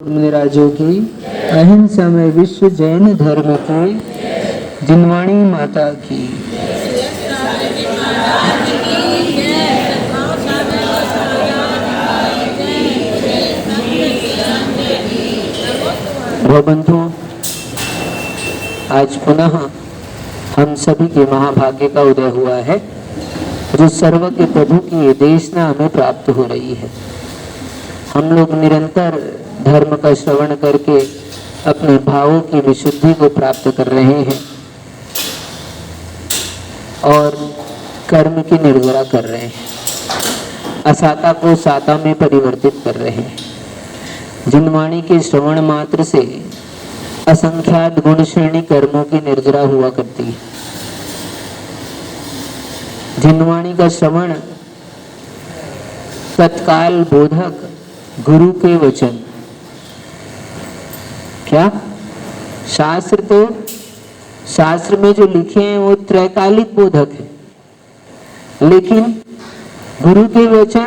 मुनिराजों की, अहिंसा में विश्व जैन धर्म की, जिनवाणी माता की। बंधु, आज पुनः हम सभी के महाभाग्य का उदय हुआ है, जो सर्वज्ञ प्रभु की ये देशना हमें प्राप्त हो रही है। हम लोग निरंतर धर्म का श्रवण करके अपने भावों की विशुद्धि को प्राप्त कर रहे हैं और कर्म की निर्जरा कर रहे हैं, असाता को साता में परिवर्तित कर रहे हैं। जिनवाणी के श्रवण मात्र से असंख्यात गुण श्रेणी कर्मों की निर्जरा हुआ करती है। जिनवाणी का श्रवण तत्काल बोधक गुरु के वचन, क्या शास्त्र में जो लिखे हैं वो त्रैकालिक बोधक है, लेकिन गुरु के वचन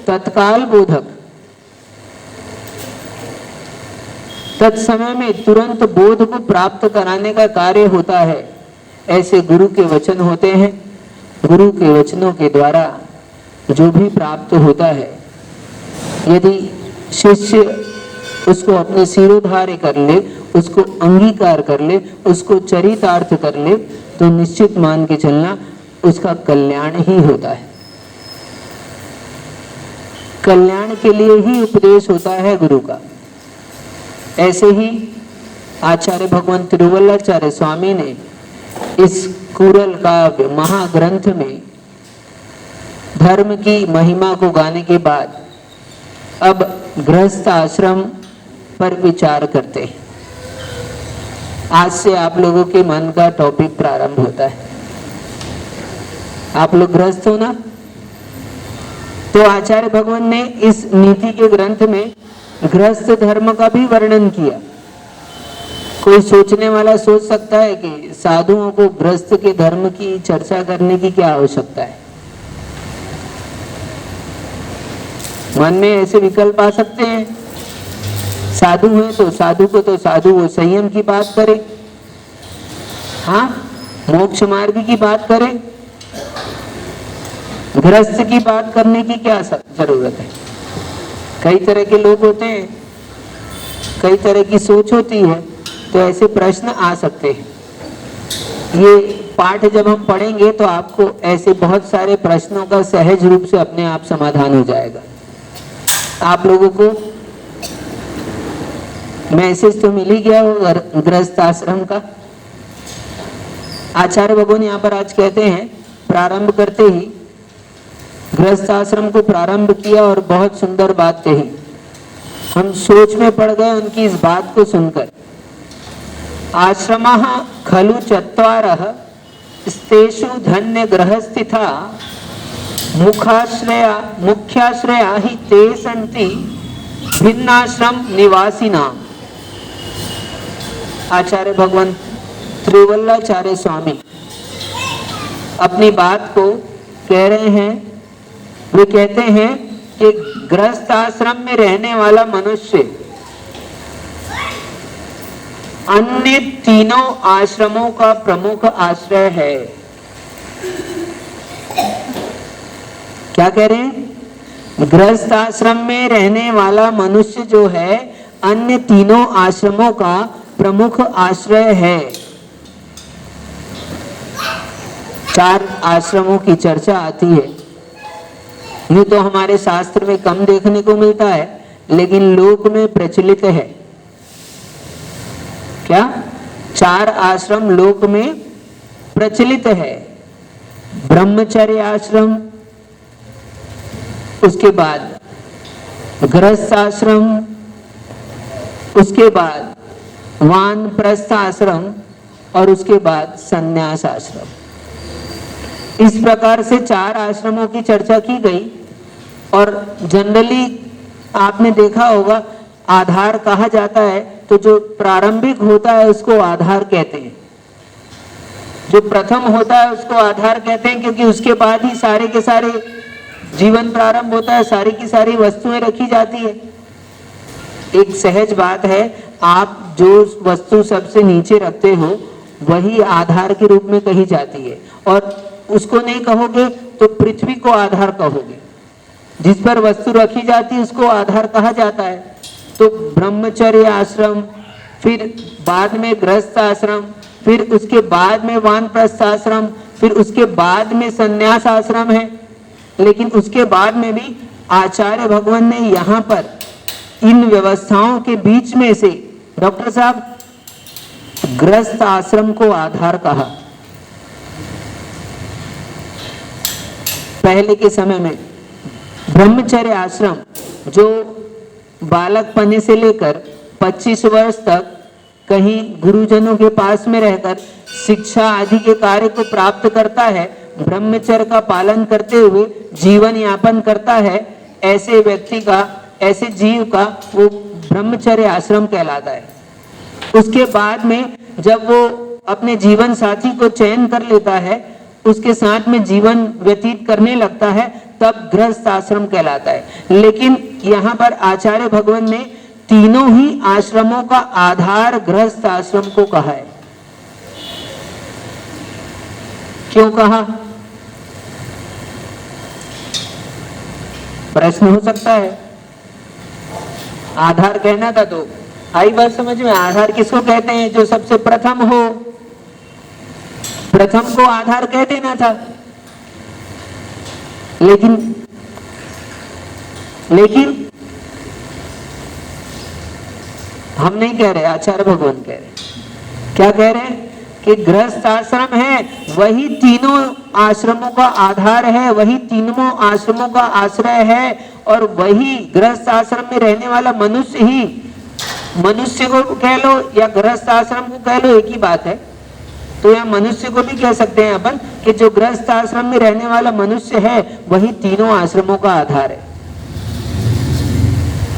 तत्काल बोधक, तत्समय में तुरंत बोध को प्राप्त कराने का कार्य होता है। ऐसे गुरु के वचन होते हैं। गुरु के वचनों के द्वारा जो भी प्राप्त होता है, यदि शिष्य उसको अपने सिरोधार्य कर ले, उसको अंगीकार कर ले, उसको चरितार्थ कर ले, तो निश्चित मान के चलना उसका कल्याण ही होता है। कल्याण के लिए ही उपदेश होता है गुरु का। ऐसे ही आचार्य भगवान तिरुवल्लाचार्य स्वामी ने इस कुरल काव्य महाग्रंथ में धर्म की महिमा को गाने के बाद अब गृहस्थ आश्रम पर विचार करते हैं। आज से आप लोगों के मन का टॉपिक प्रारंभ होता है। आप लोग गृहस्थ हो ना? तो आचार्य भगवान ने इस नीति के ग्रंथ में गृहस्थ धर्म का भी वर्णन किया। कोई सोचने वाला सोच सकता है कि साधुओं को गृहस्थ के धर्म की चर्चा करने की क्या आवश्यकता है। मन में ऐसे विकल्प आ सकते हैं। साधु है तो साधु को तो साधु वो संयम की बात करे, हाँ, मोक्ष मार्ग की बात करे, गृहस्थ की बात करने की क्या जरूरत है। कई तरह के लोग होते हैं, कई तरह की सोच होती है, तो ऐसे प्रश्न आ सकते हैं। ये पाठ जब हम पढ़ेंगे तो आपको ऐसे बहुत सारे प्रश्नों का सहज रूप से अपने आप समाधान हो जाएगा। आप लोगों को मैसेज तो मिल ही गया होगा गृहस्थ आश्रम का। आचार्य भगवान यहाँ पर आज कहते हैं, प्रारंभ करते ही गृहस्थ आश्रम को प्रारंभ किया और बहुत सुंदर बात कही। हम सोच में पड़ गए उनकी इस बात को सुनकर। आश्रमः खलु चत्वारः स्तेषु धन्य गृहस्थिता मुख्याश्रया हि ते सन्ति भिन्नाश्रम निवासिनाम्। आचार्य भगवान त्रिवल्लाचार्य स्वामी अपनी बात को कह रहे हैं। वे कहते हैं कि गृहस्थ आश्रम में रहने वाला मनुष्य अन्य तीनों आश्रमों का प्रमुख आश्रय है। क्या कह रहे हैं? गृहस्थ आश्रम में रहने वाला मनुष्य जो है अन्य तीनों आश्रमों का प्रमुख आश्रय है। 4 आश्रमों की चर्चा आती है। यूं तो हमारे शास्त्र में कम देखने को मिलता है, लेकिन लोक में प्रचलित है। क्या? 4 आश्रम लोक में प्रचलित है। ब्रह्मचर्य आश्रम, उसके बाद गृहस्थ आश्रम, उसके बाद वानप्रस्थ आश्रम और उसके बाद संन्यास आश्रम। इस प्रकार से 4 आश्रमों की चर्चा की गई। और जनरली आपने देखा होगा, आधार कहा जाता है तो जो प्रारंभिक होता है उसको आधार कहते हैं। जो प्रथम होता है उसको आधार कहते हैं, क्योंकि उसके बाद ही सारे के सारे जीवन प्रारंभ होता है, सारी की सारी वस्तुएं रखी जाती है। एक सहज बात है, आप जो वस्तु सबसे नीचे रखते हो वही आधार के रूप में कही जाती है, और उसको नहीं कहोगे तो पृथ्वी को आधार कहोगे। जिस पर वस्तु रखी जाती है उसको आधार कहा जाता है। तो ब्रह्मचर्य आश्रम, फिर बाद में गृहस्थ आश्रम, फिर उसके बाद में वानप्रस्थ आश्रम, फिर उसके बाद में संन्यास आश्रम है। लेकिन उसके बाद में भी आचार्य भगवान ने यहाँ पर इन व्यवस्थाओं के बीच में से डॉक्टर साहब गृहस्थ आश्रम को आधार कहा। पहले के समय में ब्रह्मचर्य आश्रम जो बालकपने से लेकर 25 वर्ष तक कहीं गुरुजनों के पास में रहकर शिक्षा आदि के कार्य को प्राप्त करता है, ब्रह्मचर्य का पालन करते हुए जीवन यापन करता है, ऐसे व्यक्ति का, ऐसे जीव का वो ब्रह्मचर्य आश्रम कहलाता है। उसके बाद में जब वो अपने जीवन साथी को चयन कर लेता है, उसके साथ में जीवन व्यतीत करने लगता है, तब गृहस्थ आश्रम कहलाता है। लेकिन यहाँ पर आचार्य भगवान ने तीनों ही आश्रमों का आधार गृहस्थ आश्रम को कहा है। क्यों कहा? प्रश्न हो सकता है। आधार कहना था तो आई बात समझ में। आधार किसको कहते हैं? जो सबसे प्रथम हो, प्रथम को आधार कह देना था। लेकिन हम नहीं कह रहे, आचार्य भगवान कह रहे। क्या कह रहे हैं? कि गृहस्थ आश्रम है वही तीनों आश्रमों का आधार है, वही तीनों आश्रमों का आश्रय है, और वही गृहस्थ आश्रम में रहने वाला मनुष्य ही, मनुष्य को कह लो या गृहस्थ आश्रम को कह लो, एक ही बात है। तो यह मनुष्य को भी कह सकते हैं अपन कि जो गृहस्थ आश्रम में रहने वाला मनुष्य है वही तीनों आश्रमों का आधार है।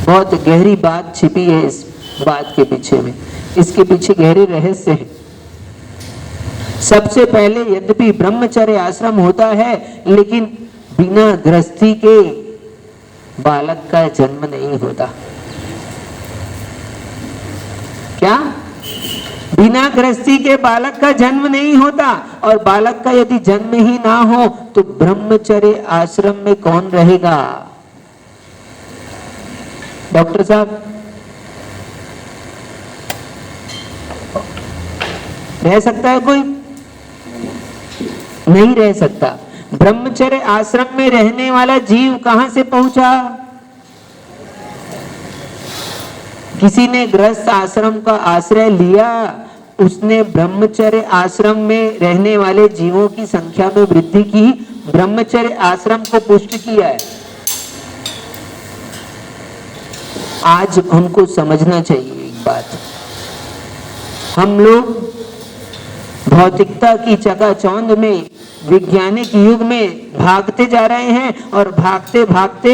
बहुत गहरी बात छिपी है इस बात के पीछे में, इसके पीछे गहरे रहस्य है। सबसे पहले यद्यपि ब्रह्मचर्य आश्रम होता है, लेकिन बिना गृहस्थी के बालक का जन्म नहीं होता। क्या? बिना गृहस्थी के बालक का जन्म नहीं होता। और बालक का यदि जन्म ही ना हो तो ब्रह्मचर्य आश्रम में कौन रहेगा? डॉक्टर साहब, रह सकता है कोई? नहीं रह सकता। ब्रह्मचर्य आश्रम में रहने वाला जीव कहां से पहुंचा? किसी ने गृहस्थ आश्रम का आश्रय लिया, उसने ब्रह्मचर्य आश्रम में रहने वाले जीवों की संख्या में वृद्धि की, ब्रह्मचर्य आश्रम को पुष्ट किया है। आज हमको समझना चाहिए एक बात, हम लोग भौतिकता की चकाचौंध में, वैज्ञानिक युग में भागते जा रहे हैं, और भागते भागते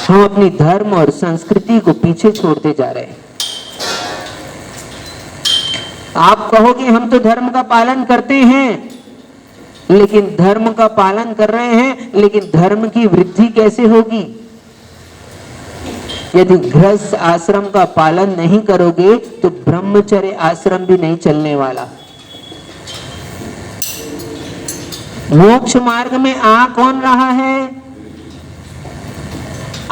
हम अपनी धर्म और संस्कृति को पीछे छोड़ते जा रहे हैं। आप कहोगे हम तो धर्म का पालन करते हैं, लेकिन धर्म का पालन कर रहे हैं, लेकिन धर्म की वृद्धि कैसे होगी? यदि गृहस्थ आश्रम का पालन नहीं करोगे तो ब्रह्मचर्य आश्रम भी नहीं चलने वाला। मोक्ष मार्ग में आ कौन रहा है?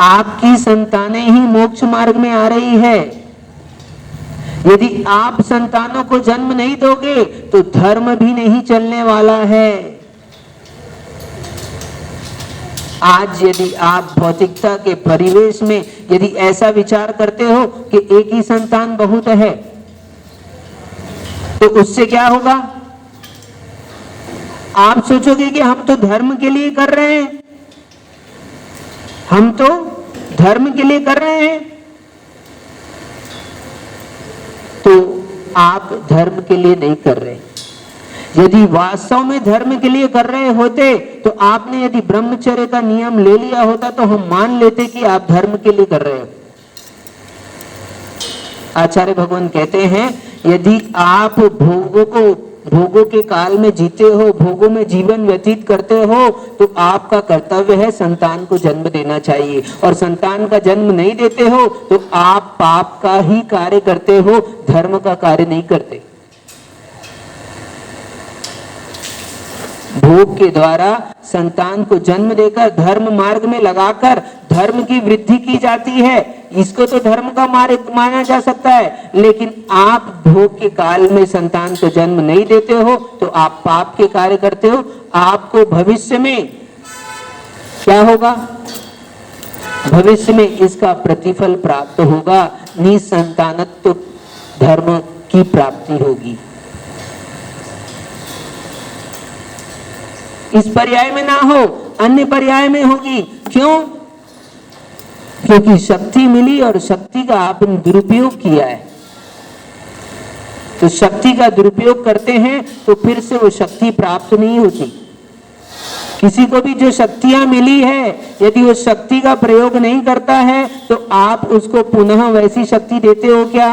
आपकी संतानें ही मोक्ष मार्ग में आ रही है। यदि आप संतानों को जन्म नहीं दोगे तो धर्म भी नहीं चलने वाला है। आज यदि आप भौतिकता के परिवेश में यदि ऐसा विचार करते हो कि एक ही संतान बहुत है, तो उससे क्या होगा? आप सोचोगे कि हम तो धर्म के लिए कर रहे हैं, हम तो धर्म के लिए कर रहे हैं। तो आप धर्म के लिए नहीं कर रहे। यदि वास्तव में धर्म के लिए कर रहे होते तो आपने यदि ब्रह्मचर्य का नियम ले लिया होता तो हम मान लेते कि आप धर्म के लिए कर रहे हो। आचार्य भगवान कहते हैं यदि आप भोगों को भोगों के काल में जीते हो, भोगों में जीवन व्यतीत करते हो, तो आपका कर्तव्य है संतान को जन्म देना चाहिए। और संतान का जन्म नहीं देते हो तो आप पाप का ही कार्य करते हो, धर्म का कार्य नहीं करते। भोग के द्वारा संतान को जन्म देकर धर्म मार्ग में लगाकर धर्म की वृद्धि की जाती है, इसको तो धर्म का मार्ग माना जा सकता है। लेकिन आप भोग के काल में संतान को जन्म नहीं देते हो तो आप पाप के कार्य करते हो। आपको भविष्य में क्या होगा? भविष्य में इसका प्रतिफल प्राप्त होगा, निसंतानत्व धर्म की प्राप्ति होगी। इस पर्याय में ना हो, अन्य पर्याय में होगी। क्यों? क्योंकि शक्ति मिली और शक्ति का आपने दुरुपयोग किया है। तो शक्ति का दुरुपयोग करते हैं तो फिर से वो शक्ति प्राप्त नहीं होती। किसी को भी जो शक्तियां मिली है, यदि वो शक्ति का प्रयोग नहीं करता है तो आप उसको पुनः वैसी शक्ति देते हो क्या?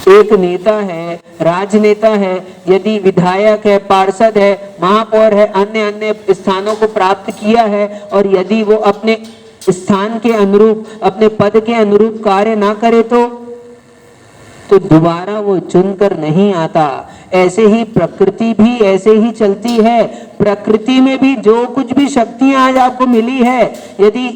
एक नेता है, राजनेता है, यदि विधायक है, पार्षद है, महापौर है, अन्य अन्य स्थानों को प्राप्त किया है और यदि वो अपने स्थान के अनुरूप, अपने पद के अनुरूप कार्य ना करे तो दोबारा वो चुनकर नहीं आता। ऐसे ही प्रकृति भी ऐसे ही चलती है। प्रकृति में भी जो कुछ भी शक्तियां आज आपको मिली है, यदि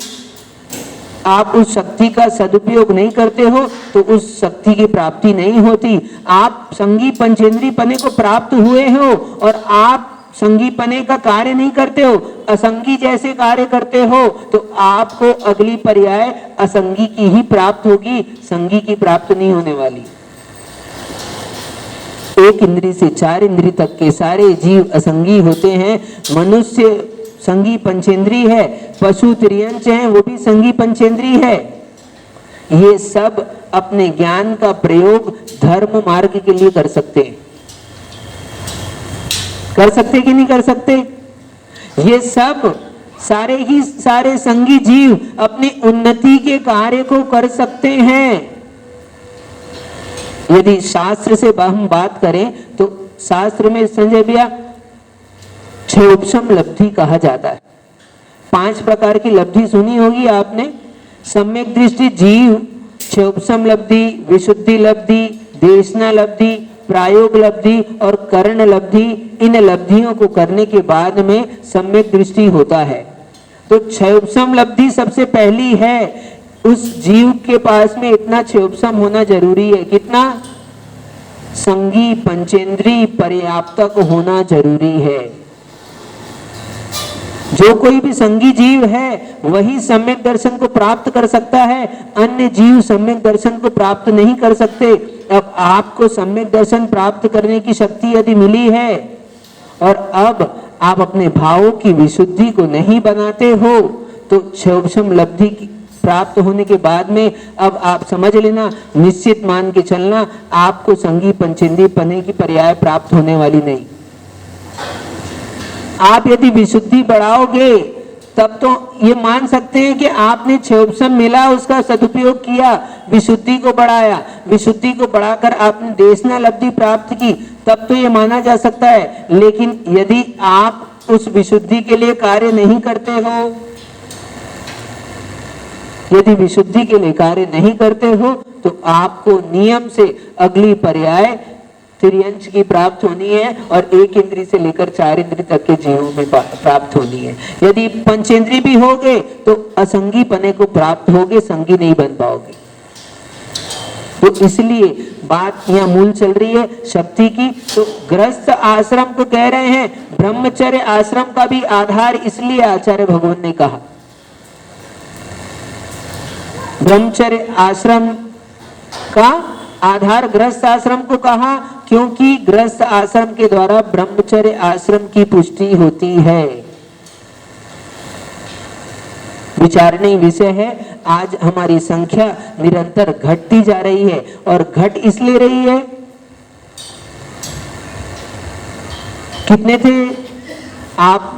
आप उस शक्ति का सदुपयोग नहीं करते हो तो उस शक्ति की प्राप्ति नहीं होती। आप संगी पंचेंद्री पने को प्राप्त हुए हो और आप संगी पने का कार्य नहीं करते हो, असंगी जैसे कार्य करते हो, तो आपको अगली पर्याय असंगी की ही प्राप्त होगी, संगी की प्राप्त नहीं होने वाली। एक इंद्री से चार इंद्री तक के सारे जीव असंगी होते हैं। मनुष्य संगी पंचेंद्री है, पशु त्रियंच हैं, वो भी संगी पंचेंद्री है। ये सब अपने ज्ञान का प्रयोग धर्म मार्ग के लिए कर सकते हैं। कर सकते कि नहीं कर सकते? ये सब सारे ही सारे संगी जीव अपनी उन्नति के कार्य को कर सकते हैं। यदि शास्त्र से हम बात करें तो शास्त्र में संजय भैया क्षयोपशम लब्धि कहा जाता है। 5 प्रकार की लब्धि सुनी होगी आपने। सम्यक दृष्टि जीव क्षयोपशम लब्धि, विशुद्धि लब्धि, देशना लब्धि, प्रायोग लब्धि और कर्ण लब्धि। इन लब्धियों को करने के बाद में सम्यक दृष्टि होता है। तो क्षयोपशम लब्धि सबसे पहली है। उस जीव के पास में इतना क्षयोपशम होना जरूरी है। कितना? संगी पंचेंद्री पर्याप्तक होना जरूरी है। जो कोई भी संगी जीव है वही सम्यक दर्शन को प्राप्त कर सकता है, अन्य जीव सम्यक दर्शन को प्राप्त नहीं कर सकते। अब आपको सम्यक दर्शन प्राप्त करने की शक्ति यदि मिली है और अब आप अपने भावों की विशुद्धि को नहीं बनाते हो तो क्षयोपशम लब्धि प्राप्त होने के बाद में अब आप समझ लेना, निश्चित मान के चलना, आपको संगी पंचेंद्री पने की पर्याय प्राप्त होने वाली नहीं। आप यदि विशुद्धि बढ़ाओगे तब तो ये मान सकते हैं कि आपने क्षयोपशम मिला, उसका सदुपयोग किया, विशुद्धि को बढ़ाया, विशुद्धि को बढ़ाकर आपने देशना लब्धि प्राप्त की, तब तो ये माना जा सकता है। लेकिन यदि आप उस विशुद्धि के लिए कार्य नहीं करते हो, यदि विशुद्धि के लिए कार्य नहीं करते हो तो आपको नियम से अगली पर्याय त्रियंच की प्राप्त होनी है और एक इंद्री से लेकर 4 इंद्री तक के जीवों में प्राप्त होनी है। यदि पंचेंद्री भी होगे तो असंगी पने को प्राप्त होगे, संगी नहीं बन पाओगे। तो इसलिए बात यहाँ मूल चल रही है शक्ति की। तो गृहस्थ आश्रम को कह रहे हैं, ब्रह्मचर्य आश्रम का भी आधार इसलिए आचार्य भगवान ने कहा, ब्रह्मचर्य आश्रम का आधार गृहस्थ आश्रम को कहा, क्योंकि गृहस्थ आश्रम के द्वारा ब्रह्मचर्य आश्रम की पुष्टि होती है। विचारणीय विषय है। आज हमारी संख्या निरंतर घटती जा रही है और घट इसलिए रही है, कितने थे आप?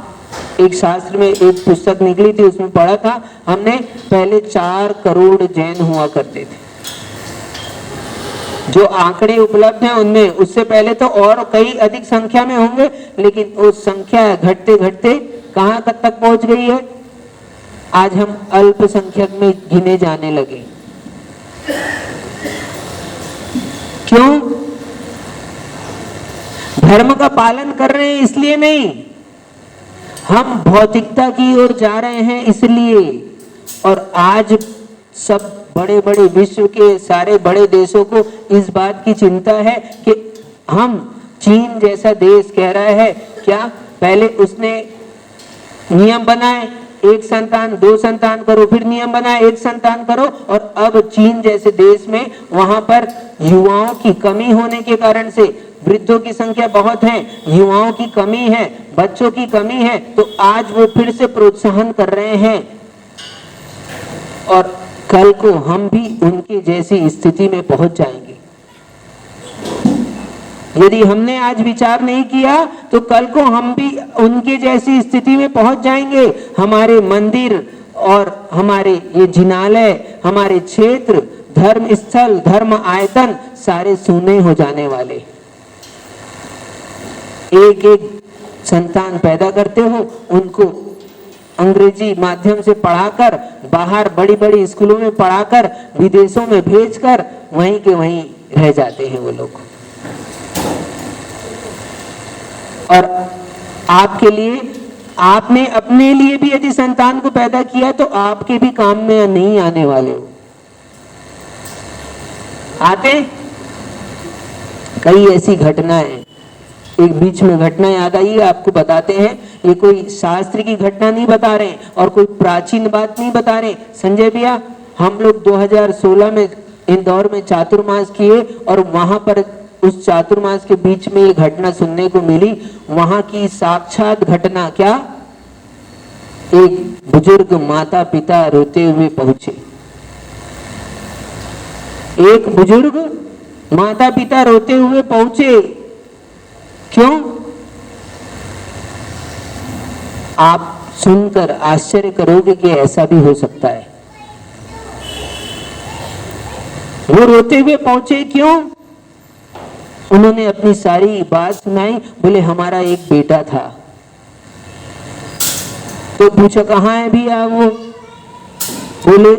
एक शास्त्र में एक पुस्तक निकली थी, उसमें पढ़ा था हमने, पहले 4 करोड़ जैन हुआ करते थे। जो आंकड़े उपलब्ध हैं उनमें उससे पहले तो और कई अधिक संख्या में होंगे, लेकिन वो संख्या घटते घटते कहां तक पहुंच गई है? आज हम अल्पसंख्यक में गिने जाने लगे। क्यों? धर्म का पालन कर रहे हैं इसलिए नहीं, हम भौतिकता की ओर जा रहे हैं इसलिए। और आज सब बड़े बड़े विश्व के सारे बड़े देशों को इस बात की चिंता है कि हम, चीन जैसा देश कह रहा है क्या, पहले उसने नियम बनाए 1 संतान 2 संतान करो, फिर नियम बनाए 1 संतान करो, और अब चीन जैसे देश में वहां पर युवाओं की कमी होने के कारण से, वृद्धों की संख्या बहुत है, युवाओं की कमी है, बच्चों की कमी है, तो आज वो फिर से प्रोत्साहन कर रहे हैं। और कल को हम भी उनकी जैसी स्थिति में पहुंच जाएंगे। यदि हमने आज विचार नहीं किया तो कल को हम भी उनके जैसी स्थिति में पहुंच जाएंगे। हमारे मंदिर और हमारे ये जिनालय, हमारे क्षेत्र, धर्म स्थल, धर्म आयतन सारे सूने हो जाने वाले। एक एक संतान पैदा करते हो, उनको अंग्रेजी माध्यम से पढ़ाकर, बाहर बड़ी बड़ी स्कूलों में पढ़ाकर, विदेशों में भेजकर वहीं के वहीं रह जाते हैं वो लोग। और आपके लिए, आपने अपने लिए भी यदि संतान को पैदा किया तो आपके भी काम में नहीं आने वाले हो। आते कई ऐसी घटनाएं, एक बीच में घटना याद आई है, आपको बताते हैं। ये कोई शास्त्र की घटना नहीं बता रहे और कोई प्राचीन बात नहीं बता रहे। संजय भैया, हम लोग 2016 में इंदौर में चातुर्मास किए और वहां पर उस चातुर्मास के बीच में ये घटना सुनने को मिली। वहां की साक्षात घटना क्या, एक बुजुर्ग माता पिता रोते हुए पहुंचे। एक बुजुर्ग माता पिता रोते हुए पहुंचे। क्यों? आप सुनकर आश्चर्य करोगे कि ऐसा भी हो सकता है। वो रोते हुए पहुंचे क्यों? उन्होंने अपनी सारी बात सुनाई। बोले हमारा एक बेटा था। तो पूछा कहाँ है भी आप? वो बोले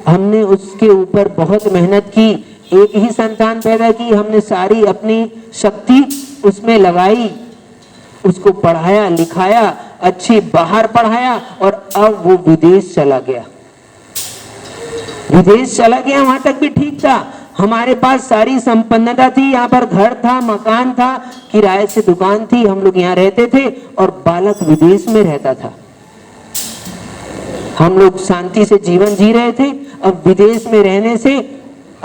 हमने उसके ऊपर बहुत मेहनत की, एक ही संतान पैदा की, हमने सारी अपनी शक्ति उसमें लगाई, उसको पढ़ाया लिखाया, अच्छी बाहर पढ़ाया, और अब वो विदेश चला गया। विदेश चला गया, वहां तक भी ठीक था, हमारे पास सारी संपन्नता थी, यहाँ पर घर था, मकान था, किराए से दुकान थी, हम लोग यहाँ रहते थे, और बालक विदेश में रहता था। हम लोग शांति से जीवन जी रहे थे। अब विदेश में रहने से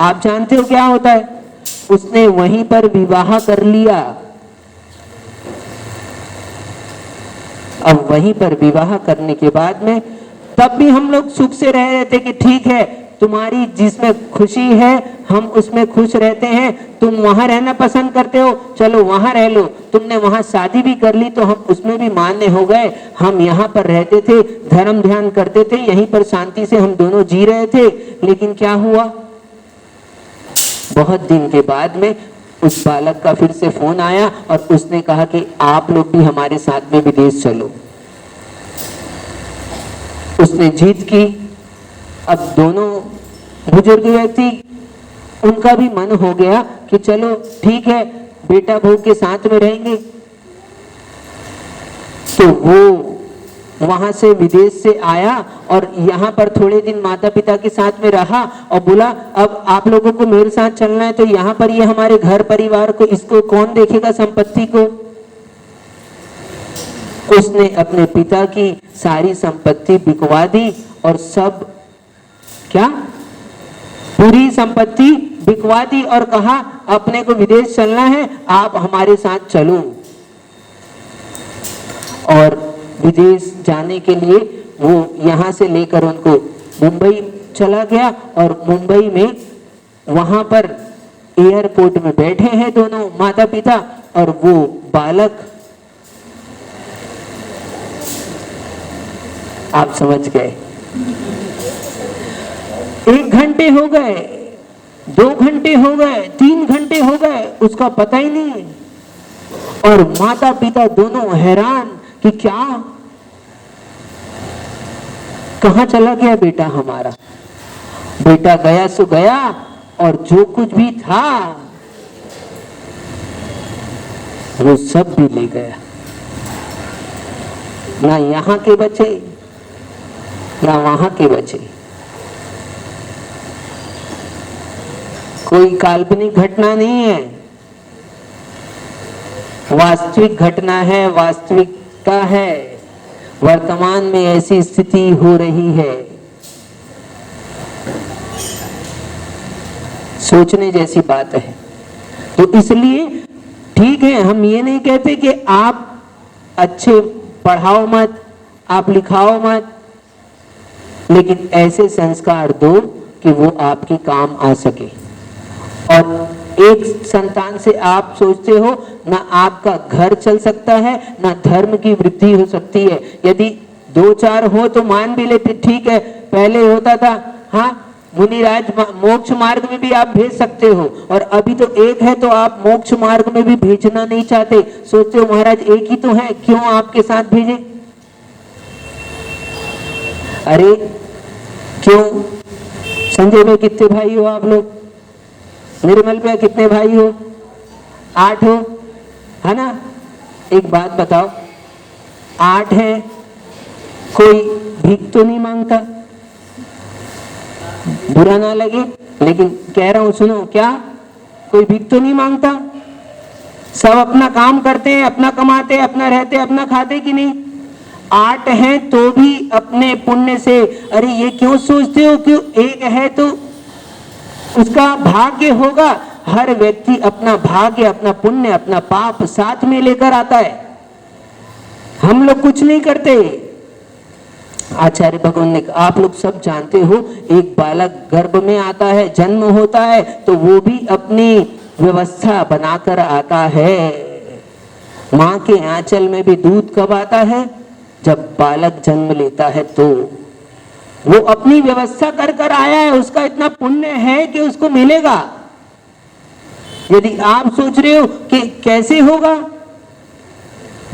आप जानते हो क्या होता है? उसने वहीं पर विवाह कर लिया। अब वहीं पर विवाह करने के बाद में तब भी हम लोग सुख से रह रहे थे कि ठीक है, तुम्हारी जिसमें खुशी है हम उसमें खुश रहते हैं, तुम वहां रहना पसंद करते हो, चलो वहां रह लो, तुमने वहां शादी भी कर ली तो हम उसमें भी मान्य हो गए। हम यहाँ पर रहते थे, धर्म ध्यान करते थे, यहीं पर शांति से हम दोनों जी रहे थे। लेकिन क्या हुआ? बहुत दिन के बाद में उस बालक का फिर से फोन आया और उसने कहा कि आप लोग भी हमारे साथ में विदेश चलो। उसने जीत की। अब दोनों बुजुर्ग व्यक्ति, उनका भी मन हो गया कि चलो ठीक है, बेटा बहू के साथ में रहेंगे। तो वो वहां से विदेश से आया और यहाँ पर थोड़े दिन माता पिता के साथ में रहा और बोला अब आप लोगों को मेरे साथ चलना है, तो यहाँ पर ये हमारे घर परिवार को, इसको कौन देखेगा संपत्ति को? उसने अपने पिता की सारी संपत्ति बिकवा दी और सब क्या, पूरी संपत्ति बिकवा दी और कहा अपने को विदेश चलना है, आप हमारे साथ चलो। और विदेश जाने के लिए वो यहाँ से लेकर उनको मुंबई चला गया और मुंबई में वहां पर एयरपोर्ट में बैठे हैं दोनों माता पिता और वो बालक, आप समझ गए। 1 घंटे हो गए, 2 घंटे हो गए, 3 घंटे हो गए, उसका पता ही नहीं। और माता पिता दोनों हैरान कि क्या, कहां चला गया बेटा हमारा। बेटा गया सो गया, और जो कुछ भी था वो सब भी ले गया। ना यहां के बचे, ना वहां के बचे। कोई काल्पनिक घटना नहीं है, वास्तविक घटना है, वास्तविकता है। वर्तमान में ऐसी स्थिति हो रही है। सोचने जैसी बात है। तो इसलिए ठीक है, हम ये नहीं कहते कि आप अच्छे पढ़ाओ मत, आप लिखाओ मत, लेकिन ऐसे संस्कार दो कि वो आपके काम आ सके। और एक संतान से आप सोचते हो ना आपका घर चल सकता है, ना धर्म की वृद्धि हो सकती है। यदि 2-4 हो तो मान भी लेते, ठीक है, पहले होता था, हाँ, मुनिराज मोक्ष मार्ग में भी आप भेज सकते हो, और अभी तो एक है तो आप मोक्ष मार्ग में भी भेजना नहीं चाहते। सोचते हो महाराज एक ही तो है, क्यों आपके साथ भेजे। अरे क्यों, संजय में कितने भाई हो आप लोग, निर्मल में कितने भाई हो, 8 हो, है ना। एक बात बताओ, 8 है, कोई भीख तो नहीं मांगता, बुरा ना लगे लेकिन कह रहा हूं सुनो, क्या कोई भीख तो नहीं मांगता। सब अपना काम करते हैं, अपना कमाते हैं, अपना रहते हैं, अपना खाते कि नहीं। 8 हैं तो भी अपने पुण्य से, अरे ये क्यों सोचते हो कि एक है तो उसका भाग्य होगा। हर व्यक्ति अपना भाग्य, अपना पुण्य, अपना पाप साथ में लेकर आता है। हम लोग कुछ नहीं करते। आचार्य भगवान ने, आप लोग सब जानते हो, एक बालक गर्भ में आता है, जन्म होता है, तो वो भी अपनी व्यवस्था बनाकर आता है। माँ के आंचल में भी दूध कब आता है, जब बालक जन्म लेता है, तो वो अपनी व्यवस्था कर कर आया है। उसका इतना पुण्य है कि उसको मिलेगा। यदि आप सोच रहे हो कि कैसे होगा,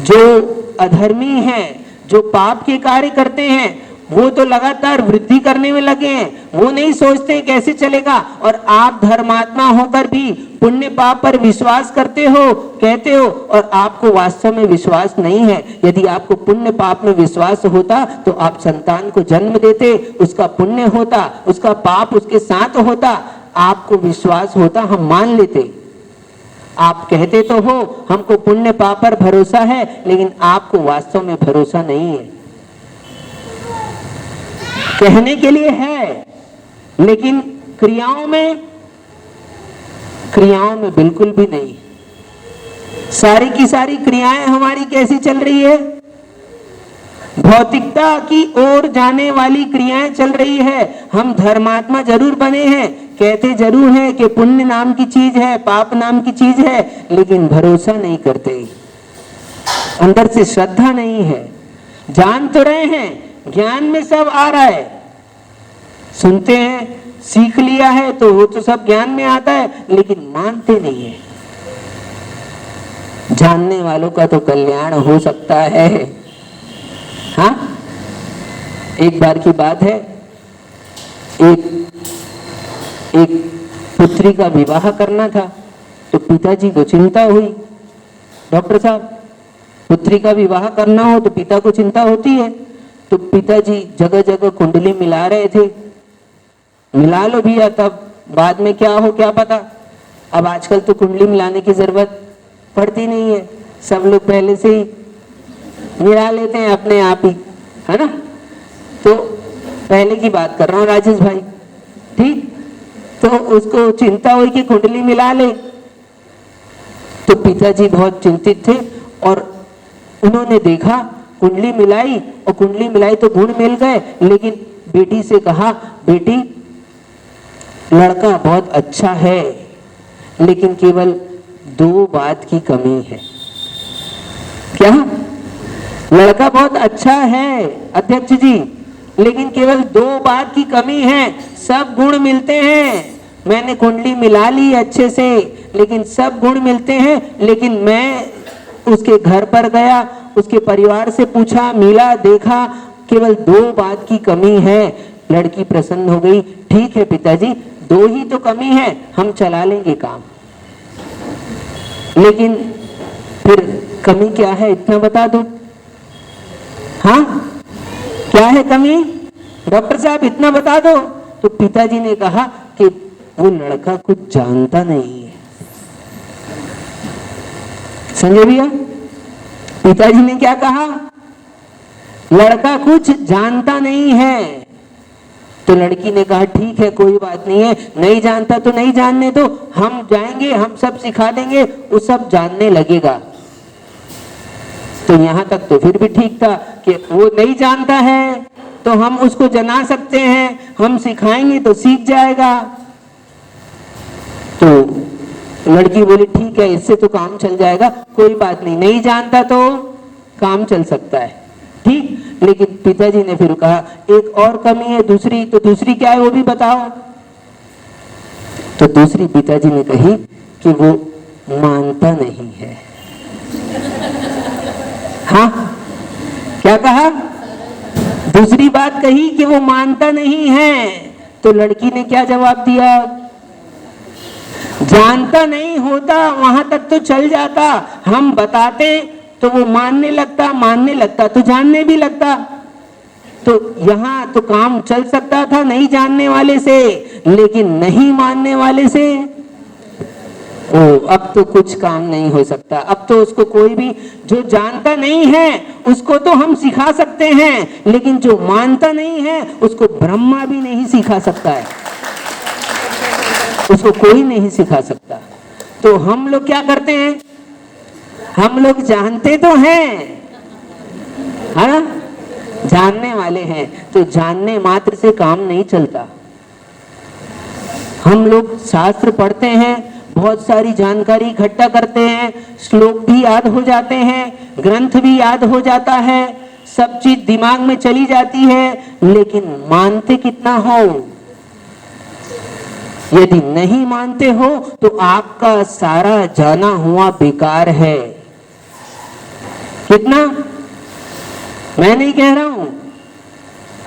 जो अधर्मी हैं, जो पाप के कार्य करते हैं, वो तो लगातार वृद्धि करने में लगे हैं, वो नहीं सोचते कैसे चलेगा। और आप धर्मात्मा होकर भी पुण्य पाप पर विश्वास करते हो, कहते हो, और आपको वास्तव में विश्वास नहीं है। यदि आपको पुण्य पाप में विश्वास होता तो आप संतान को जन्म देते, उसका पुण्य होता, उसका पाप उसके साथ होता, आपको विश्वास होता, हम मान लेते। आप कहते तो हो हमको पुण्य पाप पर भरोसा है, लेकिन आपको वास्तव में भरोसा नहीं है। कहने के लिए है, लेकिन क्रियाओं में बिल्कुल भी नहीं। सारी की सारी क्रियाएं हमारी कैसी चल रही है, भौतिकता की ओर जाने वाली क्रियाएं चल रही है। हम धर्मात्मा जरूर बने हैं, कहते जरूर हैं कि पुण्य नाम की चीज है, पाप नाम की चीज है, लेकिन भरोसा नहीं करते, अंदर से श्रद्धा नहीं है। जान तो रहे हैं, ज्ञान में सब आ रहा है, सुनते हैं, सीख लिया है तो वो तो सब ज्ञान में आता है, लेकिन मानते नहीं है। जानने वालों का तो कल्याण हो सकता है। हाँ, एक बार की बात है, एक पुत्री का विवाह करना था, तो पिताजी को चिंता हुई। डॉक्टर साहब, पुत्री का विवाह करना हो तो पिता को चिंता होती है। तो पिताजी जगह जगह कुंडली मिला रहे थे। मिला लो भैया, तब बाद में क्या हो क्या पता। अब आजकल तो कुंडली मिलाने की जरूरत पड़ती नहीं है, सब लोग पहले से ही मिला लेते हैं अपने आप ही, है ना। तो पहले की बात कर रहा हूँ राजेश भाई, ठीक। तो उसको चिंता हुई कि कुंडली मिला ले। तो पिताजी बहुत चिंतित थे और उन्होंने देखा, कुंडली मिलाई, और कुंडली मिलाई तो गुण मिल गए, लेकिन बेटी से कहा, बेटी लड़का बहुत अच्छा है, लेकिन केवल 2 बात की कमी है। क्या? लड़का बहुत अच्छा है अध्यक्ष जी, लेकिन केवल 2 बात की कमी है। सब गुण मिलते हैं, मैंने कुंडली मिला ली अच्छे से, लेकिन सब गुण मिलते हैं, लेकिन मैं उसके घर पर गया, उसके परिवार से पूछा, मिला, देखा, केवल 2 बात की कमी है। लड़की प्रसन्न हो गई, ठीक है पिताजी, 2 ही तो कमी है, हम चला लेंगे काम। लेकिन फिर कमी क्या है इतना बता दो। हाँ, क्या है कमी डॉक्टर साहब, इतना बता दो। तो पिताजी ने कहा कि वो लड़का कुछ जानता नहीं है। समझे भैया, पिताजी ने क्या कहा, लड़का कुछ जानता नहीं है। तो लड़की ने कहा ठीक है, कोई बात नहीं है, नहीं जानता तो नहीं जानने दो, हम जाएंगे, हम सब सिखा देंगे, वो सब जानने लगेगा। तो यहां तक तो फिर भी ठीक था कि वो नहीं जानता है तो हम उसको जना सकते हैं, हम सिखाएंगे तो सीख जाएगा। तो लड़की बोली ठीक है, इससे तो काम चल जाएगा, कोई बात नहीं, नहीं जानता तो काम चल सकता है, ठीक। लेकिन पिताजी ने फिर कहा एक और कमी है दूसरी, तो दूसरी क्या है वो भी बताओ। तो दूसरी पिताजी ने कही कि वो मानता नहीं है। हाँ, क्या कहा, दूसरी बात कही कि वो मानता नहीं है। तो लड़की ने क्या जवाब दिया, जानता नहीं होता वहां तक तो चल जाता, हम बताते तो वो मानने लगता तो जानने भी लगता, तो यहाँ तो काम चल सकता था नहीं जानने वाले से, लेकिन नहीं मानने वाले से ओ अब तो कुछ काम नहीं हो सकता। अब तो उसको कोई भी जो जानता नहीं है उसको तो हम सिखा सकते हैं, लेकिन जो मानता नहीं है उसको ब्रह्मा भी नहीं सिखा सकता है, उसको कोई नहीं सिखा सकता। तो हम लोग क्या करते हैं, हम लोग जानते तो हैं, है ना, जानने वाले हैं, तो जानने मात्र से काम नहीं चलता। हम लोग शास्त्र पढ़ते हैं, बहुत सारी जानकारी इकट्ठा करते हैं, श्लोक भी याद हो जाते हैं, ग्रंथ भी याद हो जाता है, सब चीज दिमाग में चली जाती है, लेकिन मानते कितना हो। यदि नहीं मानते हो तो आपका सारा जाना हुआ बेकार है। कितना, मैं नहीं कह रहा हूं,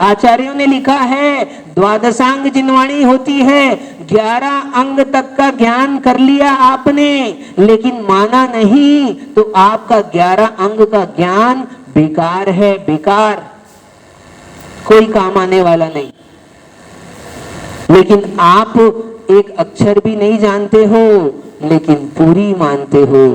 आचार्यों ने लिखा है, द्वादशांग जिनवाणी होती है, 11 अंग तक का ज्ञान कर लिया आपने, लेकिन माना नहीं तो आपका 11 अंग का ज्ञान बेकार है, बेकार, कोई काम आने वाला नहीं। लेकिन आप एक अक्षर भी नहीं जानते हो, लेकिन पूरी मानते हो।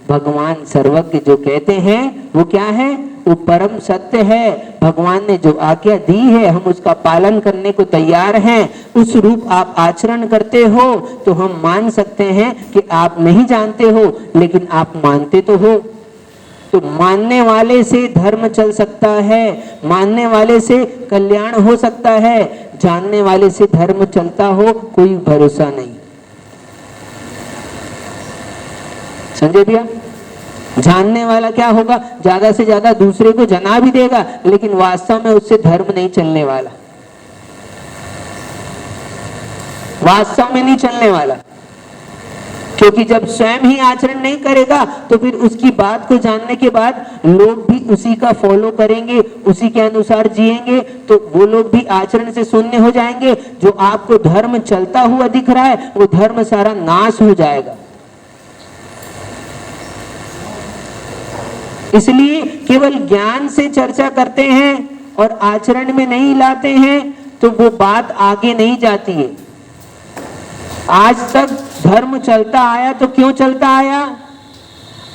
भगवान सर्वज्ञ जो कहते हैं वो क्या है, वो परम सत्य है। भगवान ने जो आज्ञा दी है हम उसका पालन करने को तैयार हैं, उस रूप आप आचरण करते हो तो हम मान सकते हैं कि आप नहीं जानते हो, लेकिन आप मानते तो हो। तो मानने वाले से धर्म चल सकता है, मानने वाले से कल्याण हो सकता है, जानने वाले से धर्म चलता हो कोई भरोसा नहीं। समझे भैया, जानने वाला क्या होगा, ज्यादा से ज्यादा दूसरे को जना भी देगा, लेकिन वास्तव में उससे धर्म नहीं चलने वाला, वास्तव में नहीं चलने वाला। क्योंकि जब स्वयं ही आचरण नहीं करेगा तो फिर उसकी बात को जानने के बाद लोग भी उसी का फॉलो करेंगे, उसी के अनुसार जिएंगे, तो वो लोग भी आचरण से शून्य हो जाएंगे। जो आपको धर्म चलता हुआ दिख रहा है वो धर्म सारा नाश हो जाएगा। इसलिए केवल ज्ञान से चर्चा करते हैं और आचरण में नहीं लाते हैं तो वो बात आगे नहीं जाती है। आज तक धर्म चलता आया तो क्यों चलता आया,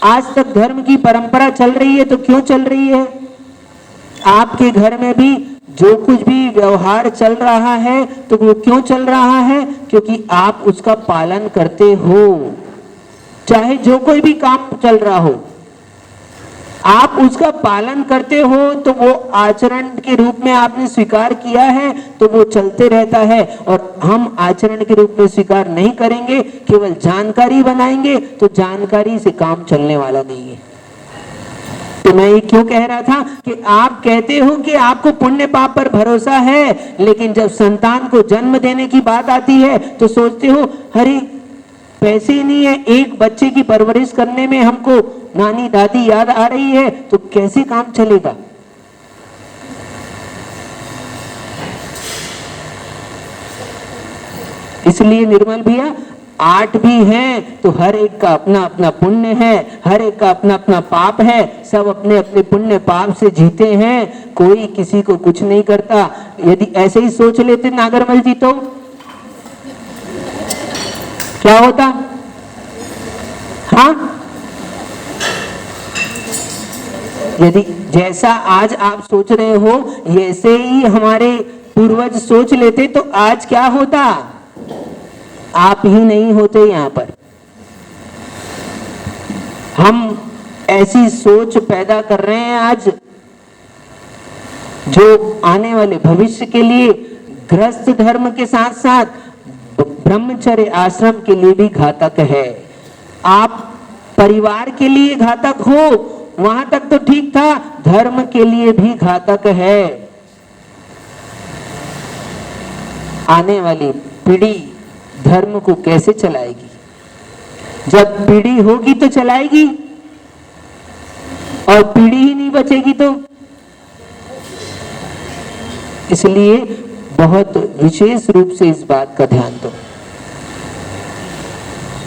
आज तक धर्म की परंपरा चल रही है तो क्यों चल रही है। आपके घर में भी जो कुछ भी व्यवहार चल रहा है तो वो क्यों चल रहा है, क्योंकि आप उसका पालन करते हो। चाहे जो कोई भी काम चल रहा हो आप उसका पालन करते हो तो वो आचरण के रूप में आपने स्वीकार किया है तो वो चलते रहता है। और हम आचरण के रूप में स्वीकार नहीं करेंगे, केवल जानकारी बनाएंगे तो जानकारी से काम चलने वाला नहीं है। तो मैं ये क्यों कह रहा था कि आप कहते हो कि आपको पुण्य पाप पर भरोसा है, लेकिन जब संतान को जन्म देने की बात आती है तो सोचते हो अरे पैसे ही नहीं है, एक बच्चे की परवरिश करने में हमको नानी दादी याद आ रही है, तो कैसे काम चलेगा। इसलिए निर्मल भैया 8 भी हैं तो हर एक का अपना अपना पुण्य है, हर एक का अपना अपना पाप है, सब अपने अपने पुण्य पाप से जीते हैं, कोई किसी को कुछ नहीं करता। यदि ऐसे ही सोच लेते नागरमल जी तो क्या होता? हाँ, यदि जैसा आज आप सोच रहे हो वैसे ही हमारे पूर्वज सोच लेते तो आज क्या होता? आप ही नहीं होते यहाँ पर। हम ऐसी सोच पैदा कर रहे हैं आज जो आने वाले भविष्य के लिए गृहस्थ धर्म के साथ साथ ब्रह्मचर्य आश्रम के लिए भी घातक है। आप परिवार के लिए घातक हो वहां तक तो ठीक था, धर्म के लिए भी घातक है। आने वाली पीढ़ी धर्म को कैसे चलाएगी? जब पीढ़ी होगी तो चलाएगी, और पीढ़ी ही नहीं बचेगी तो। इसलिए बहुत विशेष रूप से इस बात का ध्यान दो।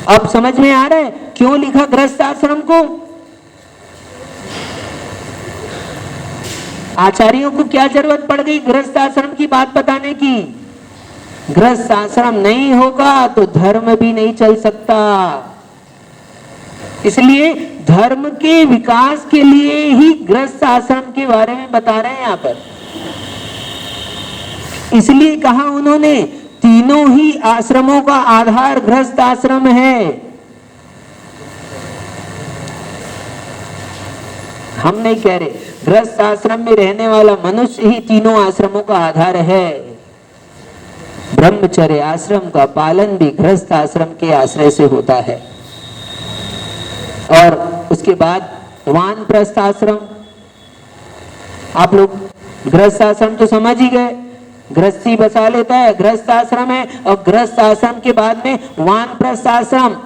अब समझ में आ रहा है क्यों लिखा गृहस्थ आश्रम को? आचार्यों को क्या जरूरत पड़ गई गृहस्थ आश्रम की बात बताने की? गृहस्थ आश्रम नहीं होगा तो धर्म भी नहीं चल सकता। इसलिए धर्म के विकास के लिए ही गृहस्थ आश्रम के बारे में बता रहे हैं यहां पर। इसलिए कहा उन्होंने तीनों ही आश्रमों का आधार गृहस्थ आश्रम है। हम नहीं कह रहे, गृहस्थ आश्रम में रहने वाला मनुष्य ही तीनों आश्रमों का आधार है। ब्रह्मचर्य आश्रम का पालन भी गृहस्थ आश्रम के आश्रय से होता है। और उसके बाद वानप्रस्थ आश्रम। आप लोग गृहस्थ आश्रम तो समझ ही गए, गृहस्थी बसा लेता है, गृहस्थ आश्रम है। और गृहस्थ आश्रम के बाद में वानप्रस्थ आश्रम।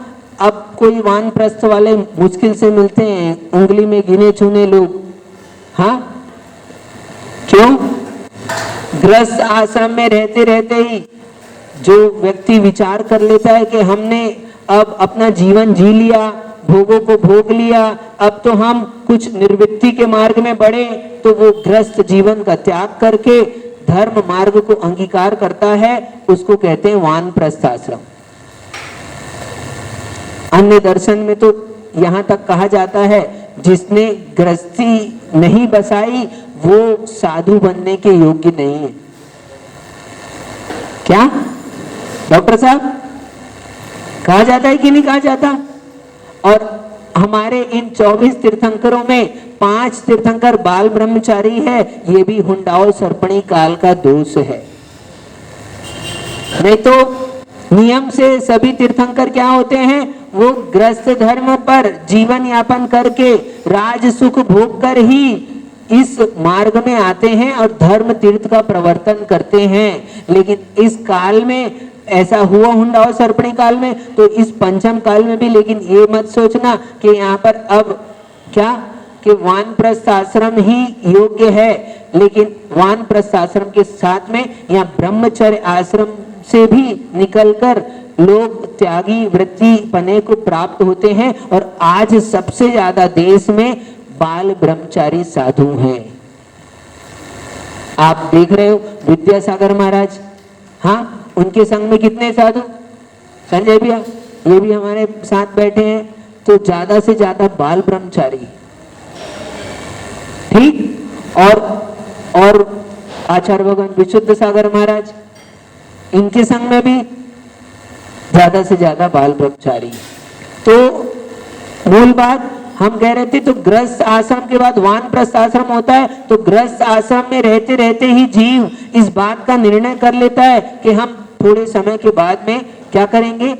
अब कोई वानप्रस्थ वाले मुश्किल से मिलते हैं, उंगली में गिने चुने लोग। हाँ, क्यों? गृहस्थ आश्रम में रहते रहते ही जो व्यक्ति विचार कर लेता है कि हमने अब अपना जीवन जी लिया, भोगों को भोग लिया, अब तो हम कुछ निर्वृत्ति के मार्ग में बढ़े, तो वो गृहस्थ जीवन का त्याग करके धर्म मार्ग को अंगीकार करता है, उसको कहते हैं वानप्रस्थ आश्रम। अन्य दर्शन में तो यहां तक कहा जाता है जिसने गृहस्थी नहीं बसाई वो साधु बनने के योग्य नहीं है। क्या डॉक्टर साहब कहा जाता है कि नहीं कहा जाता? और हमारे इन 24 तीर्थंकरों में 5 तीर्थंकर बाल ब्रह्मचारी है, ये भी हुंडाओ सर्पणी काल का दोष है। नहीं तो नियम से सभी तीर्थंकर क्या होते हैं? वो गृहस्थ धर्म पर जीवन यापन करके राज सुख भोग कर ही इस मार्ग में आते हैं और धर्म तीर्थ का प्रवर्तन करते हैं। लेकिन इस काल में ऐसा हुआ हुंडाओ सर्पणी काल में, तो इस पंचम काल में भी। लेकिन ये मत सोचना कि यहाँ पर अब क्या कि वानप्रस्थ आश्रम ही योग्य है, लेकिन वानप्रस्थ आश्रम के साथ में यहाँ ब्रह्मचर्य आश्रम से भी निकलकर लोग त्यागी वृत्ति पने को प्राप्त होते हैं। और आज सबसे ज्यादा देश में बाल ब्रह्मचारी साधु हैं। आप देख रहे हो विद्यासागर महाराज, हाँ, उनके संग में कितने साधु? संजय भैया ये भी हमारे साथ बैठे हैं, तो ज्यादा से ज्यादा बाल ब्रह्मचारी। ठीक, और आचार्य भगवान विशुद्ध सागर महाराज, इनके संग में भी ज्यादा से ज्यादा बाल ब्रह्मचारी। तो मूल बात हम कह रहे थे, तो गृहस्थ आश्रम के बाद वानप्रस्थ आश्रम होता है। तो गृहस्थ आश्रम में रहते रहते ही जीव इस बात का निर्णय कर लेता है कि हम थोड़े समय के बाद में क्या करेंगे?